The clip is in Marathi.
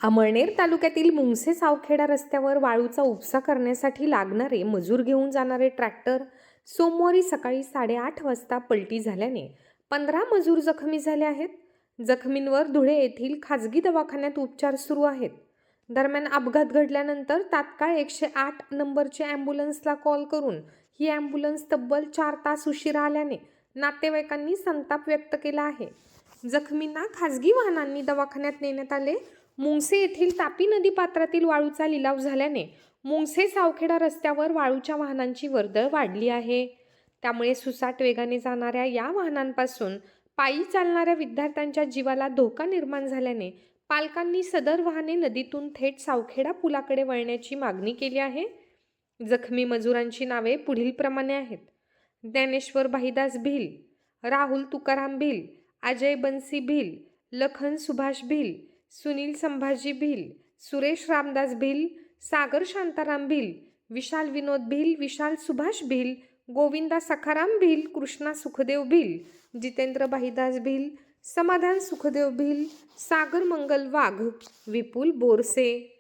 अमळनेर तालुक्यातील मुंगसे सावखेडा रस्त्यावर वाळूचा उपसा करण्यासाठी लागणारे मजूर घेऊन जाणारे ट्रॅक्टर सोमवारी सकाळी 8:30 वाजता पलटी झाल्याने 15 मजूर जखमी झाले आहेत. जखमींवर धुळे येथील खाजगी दवाखान्यात उपचार सुरू आहेत. दरम्यान अपघात घडल्यानंतर तात्काळ 108 नंबरच्या ॲम्ब्युलन्सला कॉल करून ही ॲम्ब्युलन्स तब्बल 4 तास उशिरा आल्याने नातेवाईकांनी संताप व्यक्त केला आहे. जखमींना खाजगी वाहनांनी दवाखान्यात नेण्यात आले. मुंगसे येथील तापी नदी पात्रातील वाळूचा लिलाव झाल्याने मुंगसे सावखेडा रस्त्यावर वाळूच्या वाहनांची वर्दळ वाढली आहे. त्यामुळे सुसाट वेगाने जाणाऱ्या या वाहनांपासून पायी चालणाऱ्या विद्यार्थ्यांच्या जीवाला धोका निर्माण झाल्याने पालकांनी सदर वाहने नदीतून थेट सावखेडा पुलाकडे वळण्याची मागणी केली आहे. जखमी मजुरांची नावे पुढीलप्रमाणे आहेत: ज्ञानेश्वर भाईदास भिल, राहुल तुकाराम भिल, अजय बन्सी भिल, लखन सुभाष भिल, सुनील संभाजी भिल, सुरेश रामदास भिल, सागर शांताराम भिल, विशाल विनोद भिल, विशाल सुभाष भिल, गोविंदा सखाराम भिल, कृष्णा सुखदेव भिल, जितेंद्र भाईदास भिल, समाधान सुखदेव भिल, सागर मंगल वाघ, विपुल बोरसे.